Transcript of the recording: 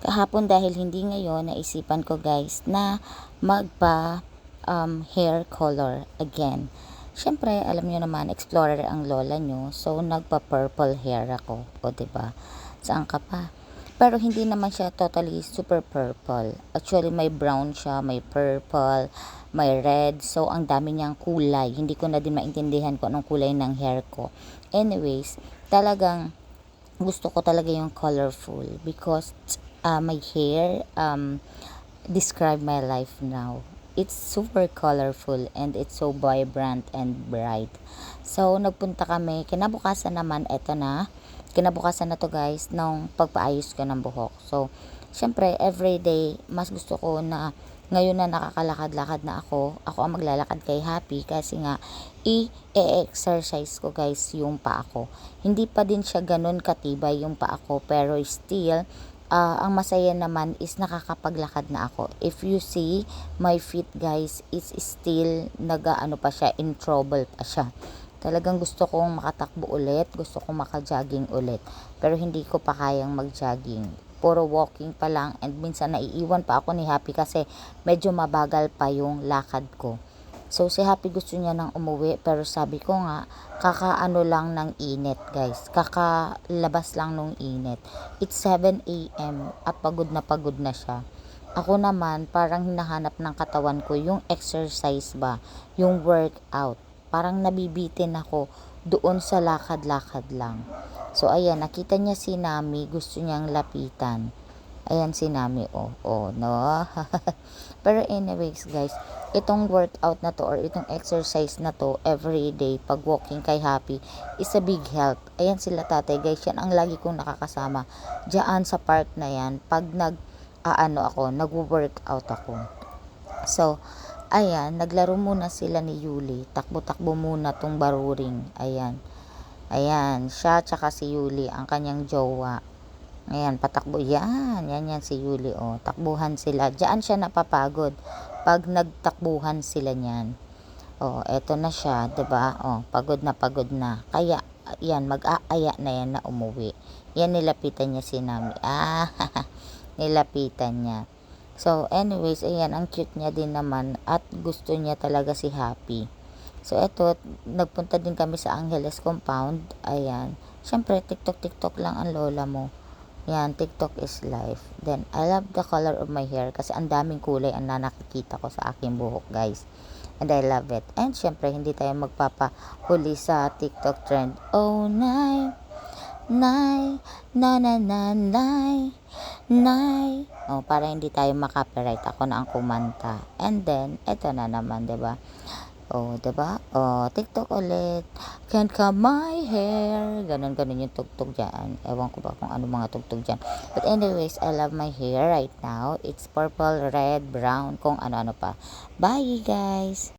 Kahapon dahil hindi ngayon, naisipan ko guys na magpa hair color again. Siyempre, alam nyo naman, explorer ang lola nyo. So, nagpa-purple hair ako. O, diba? Saan ka pa? Pero hindi naman siya totally super purple. Actually, may brown siya, may purple, may red. So, ang dami niyang kulay. Hindi ko na din maintindihan kung anong kulay ng hair ko. Anyways, talagang gusto ko talaga yung colorful because my hair describe my life now. It's super colorful and it's so vibrant and bright. So, nagpunta kami. Kinabukasan naman, eto na. Kinabukasan na to guys, nung pagpaayos ko ng buhok. So, syempre, everyday, mas gusto ko na ngayon na nakakalakad-lakad na ako ang maglalakad kay Happy kasi nga, i-exercise ko guys yung paa ko. Hindi pa din siya ganun katibay yung paa ko, pero still, ang masaya naman is nakakapaglakad na ako. If you see my feet guys, it's still nagaano pa siya, in trouble pa siya. Talagang gusto kong makatakbo ulit, gusto kong maka-jogging ulit. Pero hindi ko pa kayang mag-jogging. Puro walking pa lang and minsan naiiwan pa ako ni Happy kasi medyo mabagal pa yung lakad ko. So, si Happy gusto niya nang umuwi pero sabi ko nga, kakaano lang ng init guys. Kakalabas lang nung init. It's 7 a.m. at pagod na siya. Ako naman, parang hinahanap ng katawan ko yung exercise ba, yung workout. Parang nabibitin ako doon sa lakad-lakad lang. So, ayan, nakita niya si Nami, gusto niyang lapitan. Ayan si Nami, no? Pero anyways, guys, itong workout na to or itong exercise na to, everyday, pag walking kay Happy, is a big help. Ayan sila tatay, guys, yan ang lagi kong nakakasama. Diyan sa park na yan, pag nagwo-workout ako. So, ayan, naglaro muna sila ni Yuli. Takbo-takbo muna tong baruring. Ayan. Ayan, siya tsaka si Yuli, ang kanyang jowa. Ayan, patakbo. Yan si Yuli, oh. Takbuhan sila. Diyan siya napapagod pag nagtakbuhan sila niyan. Oh, eto na siya, 'di ba? Oh, pagod na. Kaya, yan, mag-aaya na yan na umuwi. Yan, nilapitan niya si Nami. Nilapitan niya. So, anyways, ayan, ang cute niya din naman at gusto niya talaga si Happy. So, eto, nagpunta din kami sa Angeles Compound. Ayan. Siyempre, TikTok lang ang lola mo. Yan, TikTok is life. Then, I love the color of my hair kasi ang daming kulay ang nakikita ko sa aking buhok, guys. And I love it. And, syempre, hindi tayo magpapahuli sa TikTok trend. Oh, nay, nay, na, nay, nay. Oh, para hindi tayo makapiright. Ako na ang kumanta. And then, eto na naman, 'di ba? Oh, 'di ba? Oh, TikTok ulit. Can't comb my hair. Ganun yung tugtog diyan. Ewan ko ba kung ano mga tugtog diyan. But anyways, I love my hair right now. It's purple, red, brown, kung ano-ano pa. Bye, guys.